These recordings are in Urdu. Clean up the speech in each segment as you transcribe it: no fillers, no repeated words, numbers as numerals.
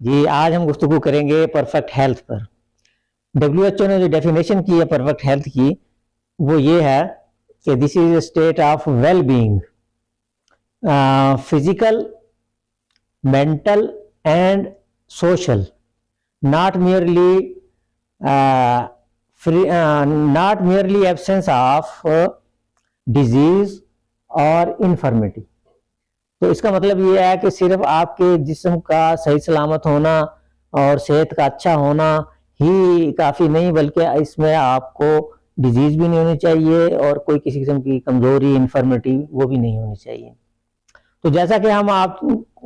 جی آج ہم گفتگو کریں گے پرفیکٹ ہیلتھ پر۔ WHO نے جو ڈیفینیشن کی ہے پرفیکٹ ہیلتھ کی وہ یہ ہے کہ this is a state of well being, physical, mental and social, not merely absence of disease اور انفرمٹی۔ تو اس کا مطلب یہ ہے کہ صرف آپ کے جسم کا صحیح سلامت ہونا اور صحت کا اچھا ہونا ہی کافی نہیں، بلکہ اس میں آپ کو ڈیزیز بھی نہیں ہونی چاہیے اور کوئی کسی قسم کی کمزوری، انفرمٹی وہ بھی نہیں ہونی چاہیے۔ تو جیسا کہ ہم آپ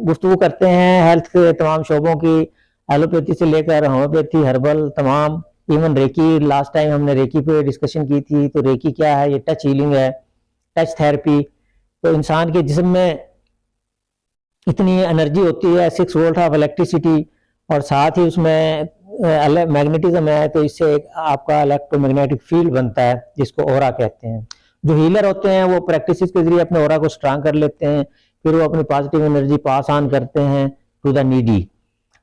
گفتگو کرتے ہیں ہیلتھ کے تمام شعبوں کی، ایلوپیتھی سے لے کر ہومیوپیتھی، ہربل، تمام، ایون ریکی، لاسٹ ٹائم ہم نے ریکی پہ ڈسکشن کی تھی۔ تو ریکی کیا ہے؟ یہ ٹچ ہیلنگ ہے، ٹچ تھیراپی۔ تو انسان کے جسم میں اتنی انرجی ہوتی ہے 6 وولٹ آف الیکٹریسٹی، اور ساتھ ہی اس میں میگنیٹزم ہے، تو اس سے آپ کا الیکٹرو میگنیٹک فیلڈ بنتا ہے جس کو اورا کہتے ہیں۔ جو ہیلر ہوتے ہیں وہ پریکٹسز کے ذریعے اپنے اورا کو سٹرانگ کر لیتے ہیں، پھر وہ اپنی پازیٹیو انرجی پاس آن کرتے ہیں ٹو دا نیڈی،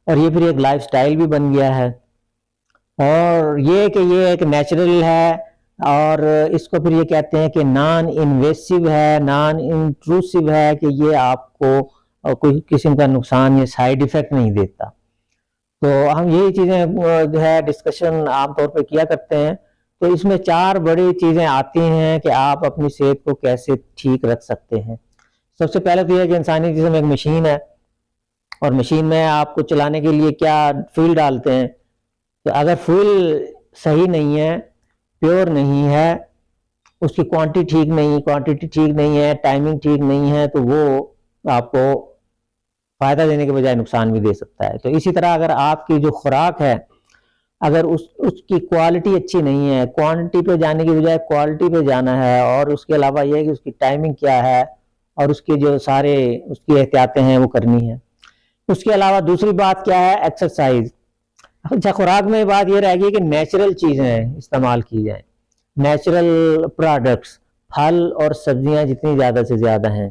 اور یہ پھر ایک لائف سٹائل بھی بن گیا ہے۔ اور یہ کہ یہ ایک نیچرل ہے، اور اس کو پھر یہ کہتے ہیں کہ نان انویسو ہے، نان انٹروسو ہے، کہ یہ آپ کو کوئی قسم کا نقصان یا سائیڈ ایفیکٹ نہیں دیتا۔ تو ہم یہی چیزیں جو ہے ڈسکشن عام طور پہ کیا کرتے ہیں۔ تو اس میں 4 بڑی چیزیں آتی ہیں کہ آپ اپنی صحت کو کیسے ٹھیک رکھ سکتے ہیں۔ سب سے پہلے تو یہ ہے کہ انسانی جسم ایک مشین ہے، اور مشین میں آپ کو چلانے کے لیے کیا فیول ڈالتے ہیں۔ تو اگر فیول صحیح نہیں ہے، پیور نہیں ہے، اس کی کوانٹٹی ٹھیک نہیں ہے، ٹائمنگ ٹھیک نہیں ہے، تو وہ آپ کو فائدہ دینے کے بجائے نقصان بھی دے سکتا ہے۔ تو اسی طرح اگر آپ کی جو خوراک ہے، اگر اس کی کوالٹی اچھی نہیں ہے، کوانٹٹی پہ جانے کی بجائے کوالٹی پہ جانا ہے، اور اس کے علاوہ یہ ہے کہ اس کی ٹائمنگ کیا ہے، اور اس کے جو سارے اس کی احتیاطیں ہیں وہ کرنی ہیں۔ اس کے علاوہ دوسری بات کیا ہے؟ ایکسرسائز۔ اچھا، خوراک میں بات یہ رہے گی کہ نیچرل چیزیں استعمال کی جائیں، نیچرل پروڈکٹس، پھل اور سبزیاں جتنی زیادہ سے زیادہ ہیں۔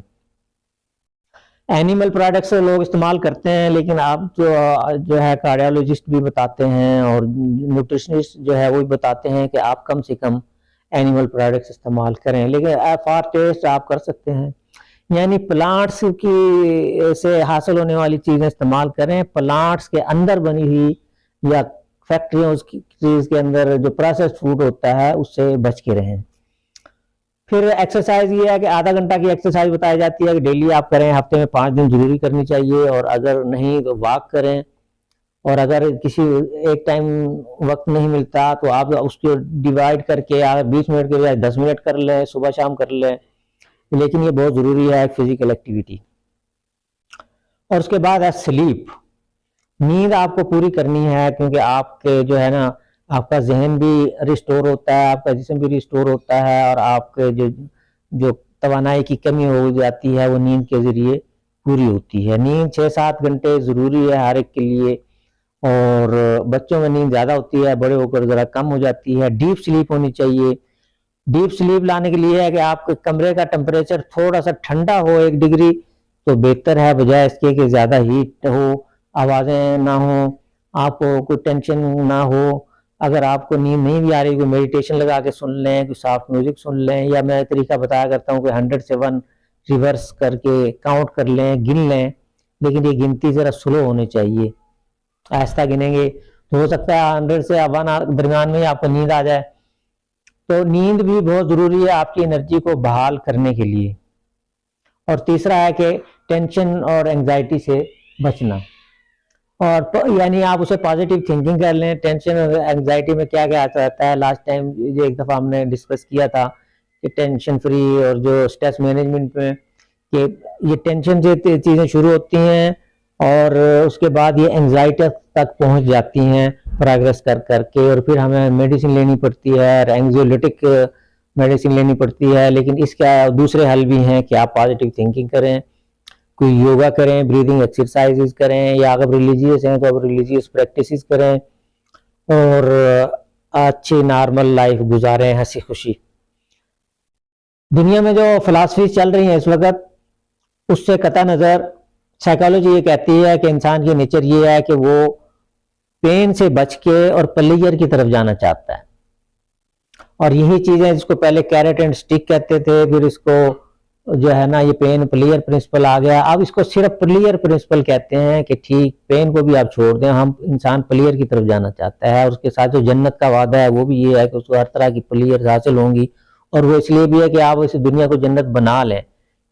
اینیمل پروڈکٹس لوگ استعمال کرتے ہیں، لیکن آپ جو ہے کارڈیالوجسٹ بھی بتاتے ہیں، اور نیوٹریشنسٹ جو ہے وہ بھی بتاتے ہیں کہ آپ کم سے کم اینیمل پروڈکٹس استعمال کریں، لیکن فار ٹیسٹ آپ کر سکتے ہیں، یعنی پلانٹس کی سے حاصل ہونے والی چیزیں استعمال کریں، پلانٹس کے اندر بنی ہوئی یا فیکٹریوں کے اندر جو پروسیسڈ فوڈ ہوتا ہے اس سے بچ کے رہیں۔ پھر ایکسرسائز یہ ہے کہ آدھا گھنٹہ کی ایکسرسائز بتائی جاتی ہے کہ ڈیلی آپ کریں، ہفتے میں 5 دن ضروری کرنی چاہیے، اور اگر نہیں تو واک کریں، اور اگر کسی ایک ٹائم وقت نہیں ملتا تو آپ اس کو ڈیوائڈ کر کے 20 منٹ کے بجائے 10 منٹ کر لیں، صبح شام کر لیں، لیکن یہ بہت ضروری ہے فزیکل ایکٹیویٹی۔ اور اس کے بعد ہے سلیپ۔ نیند آپ کو پوری کرنی ہے، کیونکہ آپ کے جو ہے نا آپ کا ذہن بھی ریسٹور ہوتا ہے، آپ کا جسم بھی ریسٹور ہوتا ہے، اور آپ کے جو توانائی کی کمی ہو جاتی ہے وہ نیند کے ذریعے پوری ہوتی ہے۔ نیند 6-7 گھنٹے ضروری ہے ہر ایک کے لیے، اور بچوں میں نیند زیادہ ہوتی ہے، بڑے ہو کر ذرا کم ہو جاتی ہے۔ ڈیپ سلیپ ہونی چاہیے۔ ڈیپ سلیپ لانے کے لیے ہے کہ آپ کے کمرے کا ٹمپریچر تھوڑا سا ٹھنڈا ہو 1 ڈگری تو بہتر ہے، بجائے اس کے کہ زیادہ ہیٹ ہو، آوازیں نہ ہوں، آپ کو کوئی ٹینشن نہ ہو۔ اگر آپ کو نیند نہیں بھی آ رہی، کوئی میڈیٹیشن لگا کے سن لیں، کوئی سافٹ میوزک سن لیں، یا میں طریقہ بتایا کرتا ہوں کہ 100 سے 1 ریورس کر کے کاؤنٹ کر لیں، گن لیں، لیکن یہ گنتی ذرا سلو ہونی چاہیے، آہستہ گنیں گے تو ہو سکتا ہے 100 سے 1 درمیان میں آپ کو نیند آ جائے۔ تو نیند بھی بہت ضروری ہے آپ کی انرجی کو بحال کرنے کے لیے۔ اور تیسرا ہے کہ ٹینشن اور انگزائٹی سے بچنا، اور یعنی آپ اسے پازیٹیو تھنکنگ کر لیں۔ ٹینشن اور انگزائٹی میں کیا کیا آتا رہتا ہے، لاسٹ ٹائم یہ ایک دفعہ ہم نے ڈسکس کیا تھا کہ ٹینشن فری اور جو اسٹریس مینجمنٹ میں، کہ یہ ٹینشن سے چیزیں شروع ہوتی ہیں، اور اس کے بعد یہ انگزائٹی تک پہنچ جاتی ہیں پروگریس کر کے، اور پھر ہمیں میڈیسن لینی پڑتی ہے، اینگزیولیٹک میڈیسن لینی پڑتی ہے۔ لیکن اس کا دوسرے حل بھی ہیں کہ آپ پازیٹیو تھنکنگ کریں، کوئی یوگا کریں، بریدنگ ایکسرسائز کریں، یا اگر ریلیجیس ہیں تو آپ ریلیجیس پریکٹسز کریں، اور اچھی نارمل لائف گزاریں ہنسی خوشی۔ دنیا میں جو فلاسفیز چل رہی ہیں اس وقت، اس سے قطع نظر سائیکالوجی یہ کہتی ہے کہ انسان کی نیچر یہ ہے کہ وہ پین سے بچ کے اور پلیئر کی طرف جانا چاہتا ہے، اور یہی چیزیں جس کو پہلے کیرٹ اینڈ سٹک کہتے تھے، پھر اس کو جو ہے نا یہ پین پلیئر پرنسپل آ گیا، اب اس کو صرف پلیئر پرنسپل کہتے ہیں کہ ٹھیک پین کو بھی آپ چھوڑ دیں، ہم انسان پلیئر کی طرف جانا چاہتا ہے، اور اس کے ساتھ جو جنت کا وعدہ ہے وہ بھی یہ ہے کہ اس کو ہر طرح کی پلیئر حاصل ہوں گی، اور وہ اس لیے بھی ہے کہ آپ اس دنیا کو جنت بنا لیں۔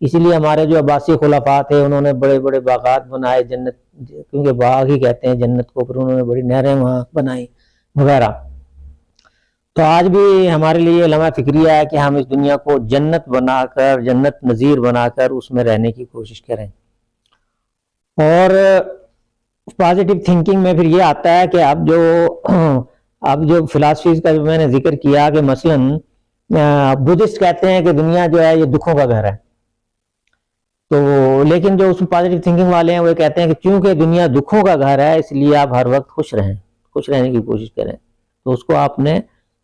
اسی لیے ہمارے جو عباسی خلفاء تھے انہوں نے بڑے بڑے باغات بنائے جنت، کیونکہ باغ ہی کہتے ہیں جنت کو، پھر انہوں نے بڑی نہریں وہاں بنائی وغیرہ۔ تو آج بھی ہمارے لیے لمحہ فکریہ ہے کہ ہم اس دنیا کو جنت بنا کر، جنت نظیر بنا کر اس میں رہنے کی کوشش کریں۔ اور پازیٹیو تھنکنگ میں پھر یہ آتا ہے کہ اب جو فلاسفیز کا جو میں نے ذکر کیا کہ مثلاً بدھسٹ کہتے ہیں کہ دنیا جو ہے یہ دکھوں کا گھر ہے، تو لیکن جو اس میں پازیٹیو تھنکنگ والے ہیں وہ کہتے ہیں کہ چونکہ دنیا دکھوں کا گھر ہے اس لیے آپ ہر وقت خوش رہیں، خوش رہنے کی کوشش کریں۔ تو اس کو آپ نے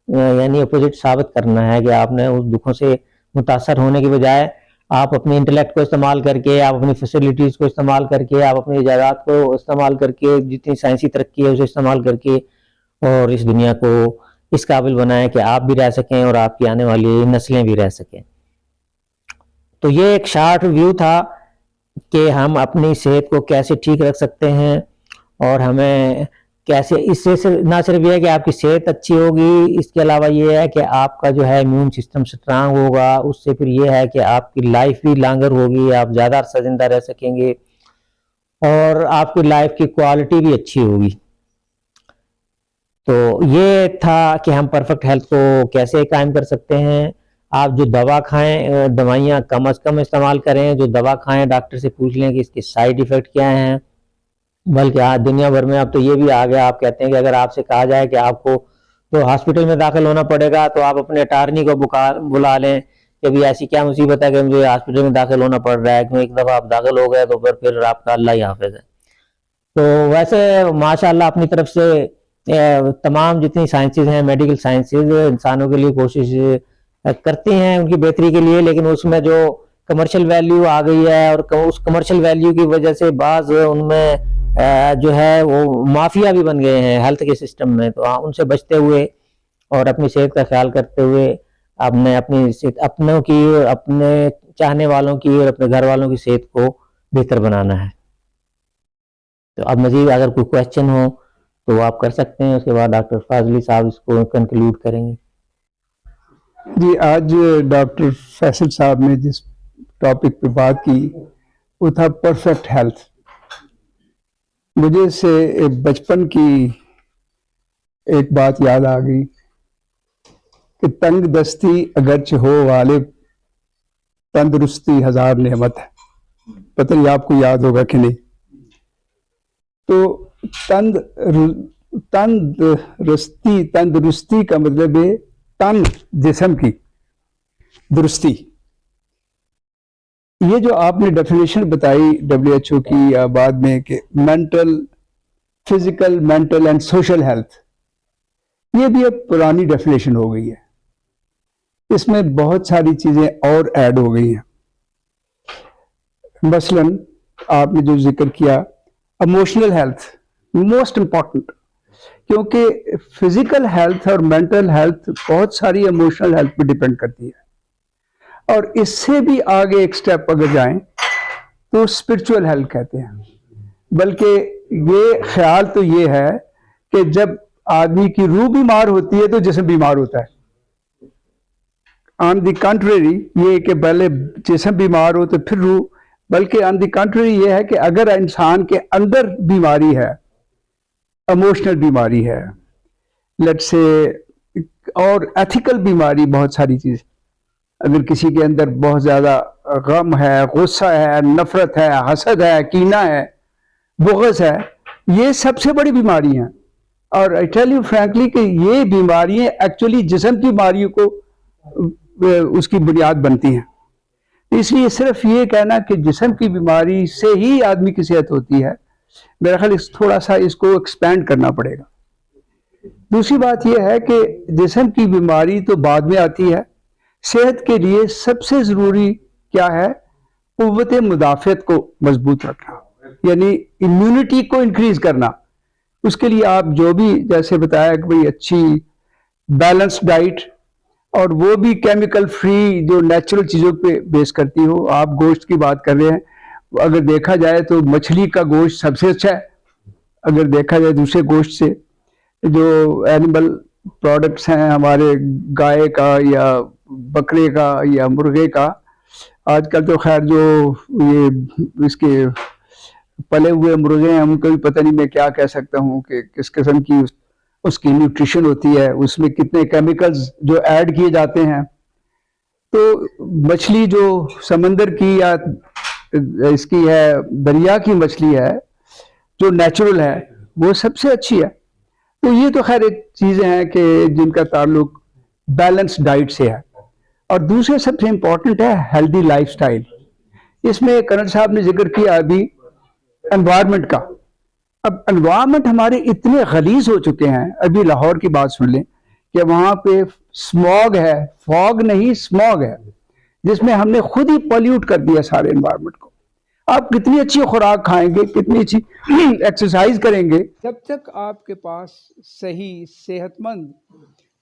یعنی اپوزٹ ثابت کرنا ہے کہ آپ نے اس دکھوں سے متاثر ہونے کی بجائے آپ اپنی انٹلیکٹ کو استعمال کر کے، آپ اپنی فیسلٹیز کو استعمال کر کے، آپ اپنی ایجادات کو استعمال کر کے، جتنی سائنسی ترقی ہے اسے استعمال کر کے، اور اس دنیا کو اس قابل بنائیں کہ آپ بھی رہ سکیں اور آپ کی آنے والی نسلیں بھی رہ سکیں۔ تو یہ ایک شارٹ ویو تھا کہ ہم اپنی صحت کو کیسے ٹھیک رکھ سکتے ہیں، اور ہمیں کیسے اس سے نہ صرف یہ ہے کہ آپ کی صحت اچھی ہوگی، اس کے علاوہ یہ ہے کہ آپ کا جو ہے امیون سسٹم سٹرانگ ہوگا، اس سے پھر یہ ہے کہ آپ کی لائف بھی لانگر ہوگی، آپ زیادہ عرصہ زندہ رہ سکیں گے، اور آپ کی لائف کی کوالٹی بھی اچھی ہوگی۔ تو یہ تھا کہ ہم پرفیکٹ ہیلتھ کو کیسے قائم کر سکتے ہیں۔ آپ جو دوا کھائیں، دوائیاں کم از کم استعمال کریں، جو دوا کھائیں ڈاکٹر سے پوچھ لیں کہ اس کے سائیڈ ایفیکٹ کیا ہیں۔ بلکہ آج دنیا بھر میں اب تو یہ بھی آ گیا، آپ کہتے ہیں کہ اگر آپ سے کہا جائے کہ آپ کو تو ہاسپٹل میں داخل ہونا پڑے گا تو آپ اپنے اٹارنی کو بلا لیں کہ بھی ایسی کیا مصیبت ہے کہ مجھے ہاسپٹل میں داخل ہونا پڑ رہا ہے، کیوں ایک دفعہ آپ داخل ہو گئے تو پھر آپ کا اللہ ہی حافظ ہے۔ تو ویسے ماشاءاللہ اپنی طرف سے تمام جتنی سائنسز ہیں، میڈیکل سائنسز انسانوں کے لیے کوشش کرتی ہیں ان کی بہتری کے لیے، لیکن اس میں جو کمرشل ویلیو آ گئی ہے، اور اس کمرشل ویلیو کی وجہ سے بعض ان میں جو ہے وہ مافیا بھی بن گئے ہیں ہیلتھ کے سسٹم میں۔ تو ان سے بچتے ہوئے اور اپنی صحت کا خیال کرتے ہوئے اپنی صحت اپنوں کی، اپنے چاہنے والوں کی اور اپنے گھر والوں کی صحت کو بہتر بنانا ہے۔ تو اب مزید اگر کوئی کویسچن ہو تو آپ کر سکتے ہیں، اس کے بعد ڈاکٹر فاضلی صاحب اس کو کنکلوڈ کریں گے۔ جی، آج ڈاکٹر فیصل صاحب نے جس ٹاپک پہ بات کی وہ تھا پرفیکٹ ہیلتھ۔ مجھے سے بچپن کی ایک بات یاد آ گئی کہ تنگ دستی اگرچہ ہو غالب، تندرستی ہزار نعمت ہے۔ پتہ نہیں آپ کو یاد ہوگا کہ نہیں۔ تو تندرستی کا مطلب ہے تن جسم کی درستی۔ یہ جو آپ نے ڈیفینیشن بتائی WHO کی یا بعد میں کہ physical, mental and social health, یہ بھی اب پرانی ڈیفینیشن ہو گئی ہے۔ اس میں بہت ساری چیزیں اور ایڈ ہو گئی ہیں۔ مثلاً آپ نے جو ذکر کیا ایموشنل ہیلتھ موسٹ امپورٹنٹ، کیونکہ فزیکل ہیلتھ اور مینٹل ہیلتھ بہت ساری ایموشنل ہیلتھ پہ ڈیپینڈ کرتی ہے، اور اس سے بھی آگے ایک سٹیپ اگر جائیں تو اسپرچول ہیلتھ کہتے ہیں۔ بلکہ یہ خیال تو یہ ہے کہ جب آدمی کی روح بیمار ہوتی ہے تو جسم بیمار ہوتا ہے۔ آن دی کنٹریری یہ کہ پہلے جسم بیمار ہو تو پھر روح، بلکہ آن دی کنٹریری یہ ہے کہ اگر انسان کے اندر بیماری ہے، ایموشنل بیماری ہے، لیٹس سے اور ایتھیکل بیماری، بہت ساری چیز، اگر کسی کے اندر بہت زیادہ غم ہے، غصہ ہے، نفرت ہے، حسد ہے، کینہ ہے، بغض ہے، یہ سب سے بڑی بیماری ہیں۔ اور I tell you frankly کہ یہ بیماریاں ایکچولی جسم کی بیماریوں کو اس کی بنیاد بنتی ہیں۔ اس لیے صرف یہ کہنا کہ جسم کی بیماری سے ہی آدمی کی صحت ہوتی ہے، میرا خیال تھوڑا سا اس کو ایکسپینڈ کرنا پڑے گا۔ دوسری بات یہ ہے کہ جسم کی بیماری تو بعد میں آتی ہے، صحت کے لیے سب سے ضروری کیا ہے؟ قوت مدافعت کو مضبوط رکھنا، یعنی امیونٹی کو انکریز کرنا. اس کے لیے آپ جو بھی جیسے بتایا کہ بھئی اچھی بیلنس ڈائٹ, اور وہ بھی کیمیکل فری جو نیچرل چیزوں پہ بیس کرتی ہو. آپ گوشت کی بات کر رہے ہیں, اگر دیکھا جائے تو مچھلی کا گوشت سب سے اچھا ہے اگر دیکھا جائے دوسرے گوشت سے. جو اینیمل پروڈکٹس ہیں ہمارے گائے کا یا بکرے کا یا مرغے کا, آج کل تو خیر جو یہ اس کے پلے ہوئے مرغے ہیں ان کو بھی پتہ نہیں میں کیا کہہ سکتا ہوں کہ کس قسم کی اس کی نیوٹریشن ہوتی ہے, اس میں کتنے کیمیکلز جو ایڈ کیے جاتے ہیں. تو مچھلی جو سمندر کی یا اس کی ہے دریا کی مچھلی ہے جو نیچرل ہے وہ سب سے اچھی ہے. تو یہ تو خیر ایک چیزیں ہیں کہ جن کا تعلق بیلنس ڈائٹ سے ہے. اور دوسرے سب سے امپورٹنٹ ہے ہیلدی لائف سٹائل. اس میں کرن صاحب نے ذکر کیا ابھی انوائرمنٹ کا. اب انوائرمنٹ ہمارے اتنے غلیظ ہو چکے ہیں, ابھی لاہور کی بات سن لیں کہ وہاں پہ سموگ ہے, فوگ نہیں سموگ ہے, جس میں ہم نے خود ہی پولیوٹ کر دیا سارے انوائرمنٹ کو. آپ کتنی اچھی خوراک کھائیں گے, کتنی اچھی ایکسرسائز کریں گے, جب تک آپ کے پاس صحیح صحت مند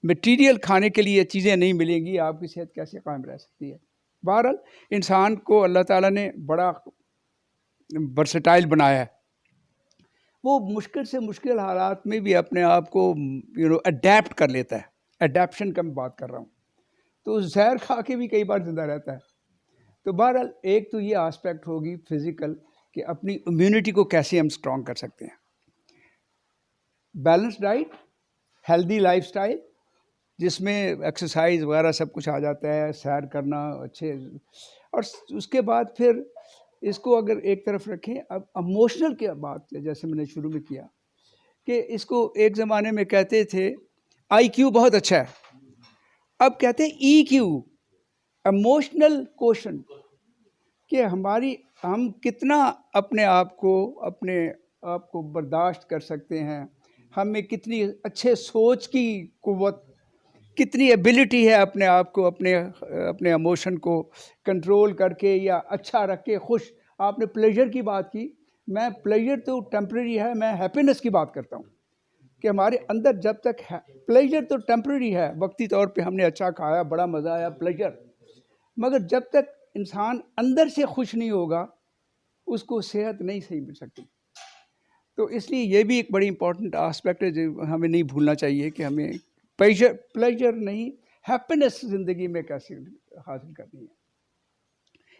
مٹیریل کھانے کے لیے چیزیں نہیں ملیں گی, آپ کی صحت کیسے قائم رہ سکتی ہے. بہرحال انسان کو اللہ تعالیٰ نے بڑا ورسٹائل بنایا ہے. وہ مشکل سے مشکل حالات میں بھی اپنے آپ کو اڈیپٹ کر لیتا ہے. اڈیپشن کا میں بات کر رہا ہوں. تو زہر کھا کے بھی کئی بار زندہ رہتا ہے. تو بہرحال ایک تو یہ آسپیکٹ ہوگی فزیکل کہ اپنی امیونٹی کو کیسے ہم اسٹرانگ کر سکتے ہیں. Balance diet, healthy life style جس میں ایکسرسائز وغیرہ سب کچھ آ جاتا ہے, سیر کرنا اچھے, اور اس کے بعد پھر اس کو اگر ایک طرف رکھیں. اب اموشنل کی بات جیسے میں نے شروع میں کیا کہ اس کو ایک زمانے میں کہتے تھے آئی کیو بہت اچھا ہے, اب کہتے ہیں ای کیو, اموشنل کوشن, کہ ہم کتنا اپنے آپ کو برداشت کر سکتے ہیں, ہمیں کتنی اچھے سوچ کی قوت, کتنی ایبلٹی ہے اپنے آپ کو اپنے ایموشن کو کنٹرول کر کے یا اچھا رکھ کے خوش. آپ نے پلیجر کی بات کی, میں پلیجر تو ٹیمپریری ہے, میں ہیپینس کی بات کرتا ہوں کہ ہمارے اندر جب تک پلیجر تو ٹیمپریری ہے, وقتی طور پہ ہم نے اچھا کھایا, بڑا مزہ آیا, پلیجر, مگر جب تک انسان اندر سے خوش نہیں ہوگا اس کو صحت نہیں صحیح مل سکتی. تو اس لیے یہ بھی ایک بڑی امپورٹنٹ آسپیکٹ ہے جو ہمیں نہیں بھولنا چاہیے کہ ہمیں پلیجر نہیں, ہیپینس زندگی میں کیسے حاصل کرنی ہے.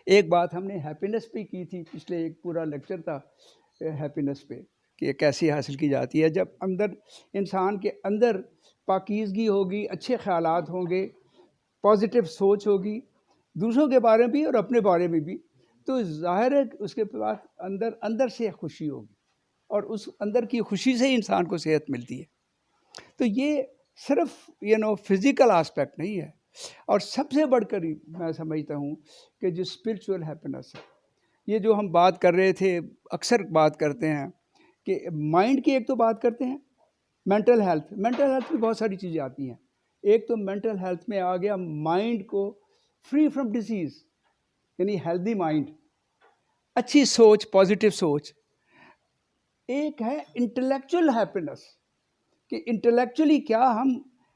ایک بات ہم نے ہیپینس پہ کی تھی, پچھلے ایک پورا لیکچر تھا ہیپینس پہ کہ یہ کیسی حاصل کی جاتی ہے. جب انسان کے اندر پاکیزگی ہوگی, اچھے خیالات ہوں گے, پازیٹیو سوچ ہوگی دوسروں کے بارے میں بھی اور اپنے بارے میں بھی, تو ظاہر ہے اس کے بعد اندر سے خوشی ہوگی, اور اس اندر کی خوشی سے ہی انسان کو صحت ملتی ہے. تو یہ صرف فزیکل آسپیکٹ نہیں ہے. اور سب سے بڑھ کر میں سمجھتا ہوں کہ جو اسپرچول ہیپینس ہے, یہ جو ہم بات کر رہے تھے, اکثر بات کرتے ہیں کہ مائنڈ کی ایک تو بات کرتے ہیں, مینٹل ہیلتھ میں بہت ساری چیزیں آتی ہیں. ایک تو مینٹل ہیلتھ میں آ گیا مائنڈ کو فری فرام ڈیزیز, یعنی ہیلدی مائنڈ, اچھی سوچ, پازیٹیو سوچ. ایک ہے انٹلیکچوئل ہیپینس کہ انٹلیکچولی کیا ہم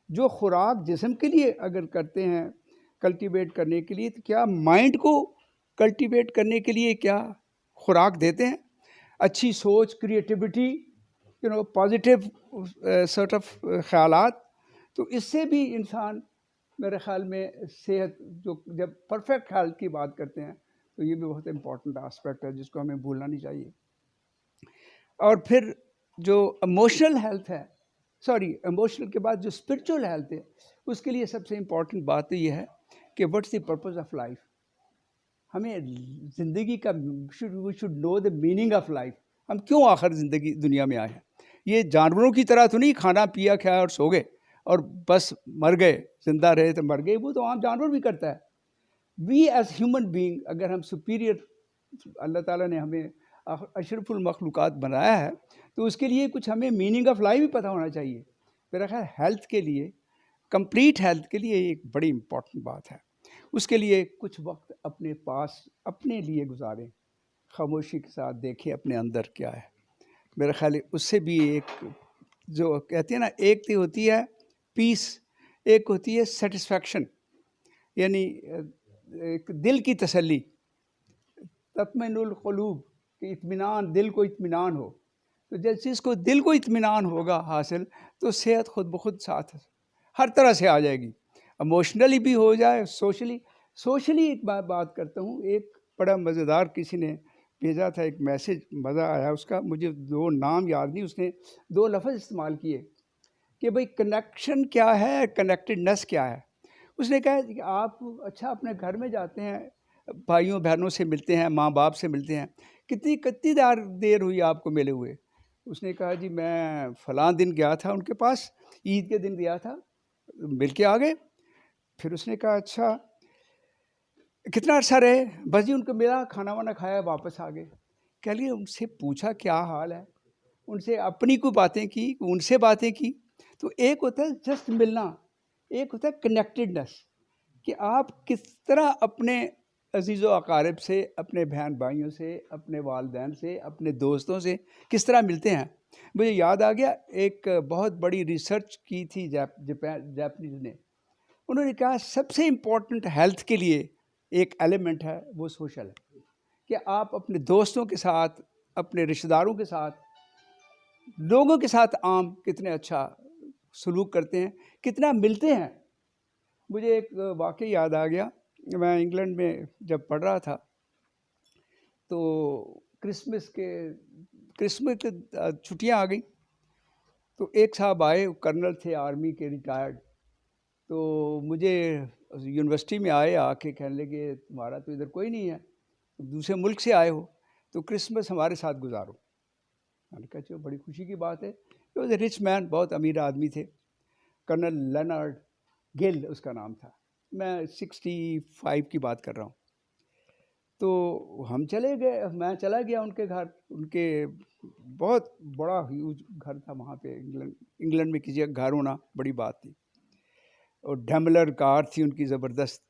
جو خوراک جسم کے لیے اگر کرتے ہیں کلٹیویٹ کرنے کے لیے, تو کیا مائنڈ کو کلٹیویٹ کرنے کے لیے کیا خوراک دیتے ہیں. اچھی سوچ, کریٹیوٹی, پازیٹیو سارٹ آف خیالات. تو اس سے بھی انسان میرے خیال میں صحت, جو جب پرفیکٹ ہیلتھ کی بات کرتے ہیں تو یہ بھی بہت امپورٹنٹ آسپیکٹ ہے جس کو ہمیں بھولنا نہیں چاہیے. اور پھر جو ایموشنل ہیلتھ ہے, ایموشنل کے بعد جو اسپرچول ہیلتھ ہے, اس کے لیے سب سے امپورٹنٹ بات یہ ہے کہ what's the purpose of life. ہمیں زندگی کا we should know the meaning of life. ہم کیوں آخر زندگی دنیا میں آئے ہیں. یہ جانوروں کی طرح تو نہیں کھانا پیا کھایا اور سو گئے اور بس مر گئے, زندہ رہے تو مر گئے, وہ تو عام جانور بھی کرتا ہے. وی ایز ہیومن بینگ, اگر ہم سپیریئر, اللہ تعالیٰ نے ہمیں اشرف المخلوقات بنایا ہے, تو اس کے لیے کچھ ہمیں میننگ آف لائف بھی پتہ ہونا چاہیے. میرا خیال ہیلتھ کے لیے, کمپلیٹ ہیلتھ کے لیے ایک بڑی امپورٹنٹ بات ہے. اس کے لیے کچھ وقت اپنے پاس اپنے لیے گزاریں, خاموشی کے ساتھ دیکھیں اپنے اندر کیا ہے. میرا خیال ہے اس سے بھی ایک جو کہتے ہیں نا، ایک تو ہوتی ہے پیس، ایک ہوتی ہے سیٹسفیکشن، یعنی ایک دل کی تسلی، تطمئن القلوب، کہ اطمینان، دل کو اطمینان ہو. تو جس چیز کو دل کو اطمینان ہوگا حاصل، تو صحت خود بخود ساتھ ہر طرح سے آ جائے گی. ایموشنلی بھی ہو جائے، سوشلی ایک بات کرتا ہوں. ایک بڑا مزیدار کسی نے بھیجا تھا ایک میسج، مزہ آیا اس کا. مجھے 2 نام یاد نہیں، اس نے 2 لفظ استعمال کیے کہ بھئی کنیکشن کیا ہے، کنیکٹڈنس کیا ہے. اس نے کہا کہ آپ اچھا اپنے گھر میں جاتے ہیں، بھائیوں بہنوں سے ملتے ہیں، ماں باپ سے ملتے ہیں، کتنی دیر ہوئی آپ کو ملے ہوئے؟ اس نے کہا جی میں فلاں دن گیا تھا ان کے پاس، عید کے دن گیا تھا، مل کے آ گئے. پھر اس نے کہا اچھا کتنا عرصہ رہے؟ بس جی ان کو ملا، کھانا وانا کھایا، واپس آ گئے. کہہ لیے ان سے پوچھا کیا حال ہے، ان سے اپنی کو باتیں کی، ان سے باتیں کی. تو ایک ہوتا ہے جسٹ ملنا، ایک ہوتا ہے کنیکٹڈنس، کہ آپ کس طرح اپنے عزیز و اقارب سے، اپنے بہن بھائیوں سے، اپنے والدین سے، اپنے دوستوں سے کس طرح ملتے ہیں. مجھے یاد آ گیا ایک بہت بڑی ریسرچ کی تھی جاپنیز نے. انہوں نے کہا سب سے امپورٹنٹ ہیلتھ کے لیے ایک ایلیمنٹ ہے، وہ سوشل ہے، کہ آپ اپنے دوستوں کے ساتھ، اپنے رشتہ داروں کے ساتھ، لوگوں کے ساتھ عام کتنے اچھا سلوک کرتے ہیں، کتنا ملتے ہیں. مجھے ایک واقعہ یاد آ گیا. میں انگلینڈ میں جب پڑھ رہا تھا تو کرسمس کی چھٹیاں آ گئیں. تو ایک صاحب آئے، کرنل تھے آرمی کے، ریٹائرڈ. تو مجھے یونیورسٹی میں آ کے کہنے لگے تمہارا تو ادھر کوئی نہیں ہے، دوسرے ملک سے آئے ہو، تو کرسمس ہمارے ساتھ گزارو. میں نے کہا چلو بڑی خوشی کی بات ہے. ہی واز اے رچ مین، بہت امیر آدمی تھے. کرنل لینارڈ گل اس کا نام تھا. میں 65 کی بات کر رہا ہوں. تو ہم چلے گئے، میں چلا گیا ان کے گھر. ان کے بہت بڑا ہیوج گھر تھا وہاں پہ. انگلینڈ میں کسی کا گھر ہونا بڑی بات تھی، اور ڈیملر کار تھی ان کی زبردست.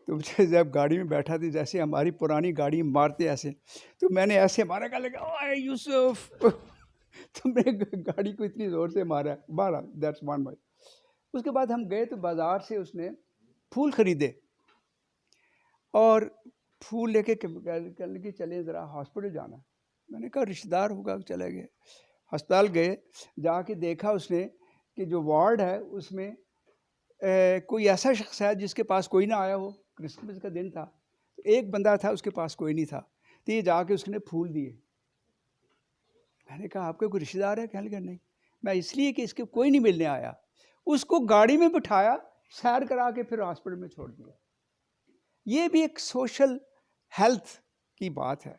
تو جب گاڑی میں بیٹھا تھی، جیسے ہماری پرانی گاڑی مارتے ایسے، تو میں نے ایسے مارا، کہا لگا اوے یوسف. تو میں گاڑی کو اتنی زور سے مارا، دیٹس ون بائی. اس کے بعد ہم گئے تو بازار سے اس نے پھول خریدے، اور پھول لے کے کہنے لگے چلیں ذرا ہاسپٹل جانا. میں نے کہا رشتہ دار ہوگا. چلے گئے ہسپتال. گئے، جا کے دیکھا اس نے کہ جو وارڈ ہے اس میں کوئی ایسا شخص ہے جس کے پاس کوئی نہ آیا ہو. کرسمس کا دن تھا، ایک بندہ تھا اس کے پاس کوئی نہیں تھا. تو یہ جا کے اس نے پھول دیے. میں نے کہا آپ کا کوئی رشتہ دار ہے؟ کہنے لگا نہیں. میں اس لیے کہ اس کے کوئی نہیں ملنے آیا. اس کو گاڑی میں بٹھایا، سیر کرا کے پھر ہاسپٹل میں چھوڑ دیا. یہ بھی ایک سوشل ہیلتھ کی بات ہے.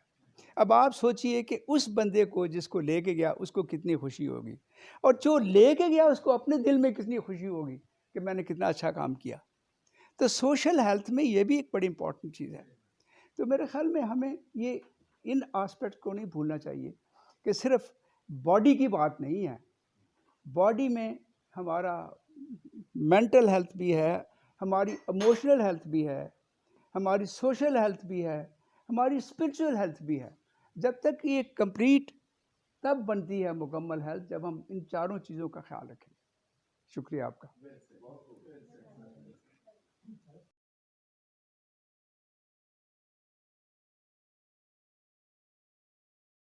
اب آپ سوچئے کہ اس بندے کو جس کو لے کے گیا اس کو کتنی خوشی ہوگی، اور جو لے کے گیا اس کو اپنے دل میں کتنی خوشی ہوگی کہ میں نے کتنا اچھا کام کیا. تو سوشل ہیلتھ میں یہ بھی ایک بڑی امپورٹنٹ چیز ہے. تو میرے خیال میں ہمیں یہ ان آسپیکٹ کو نہیں بھولنا چاہیے کہ صرف باڈی کی بات نہیں ہے. باڈی میں ہمارا مینٹل ہیلتھ بھی ہے، ہماری ایموشنل ہیلتھ بھی ہے، ہماری سوشل ہیلتھ بھی ہے، ہماری اسپرچول ہیلتھ بھی ہے. جب تک یہ کمپلیٹ تب بنتی ہے مکمل ہیلتھ، جب ہم ان چاروں چیزوں کا خیال رکھیں. شکریہ آپ کا.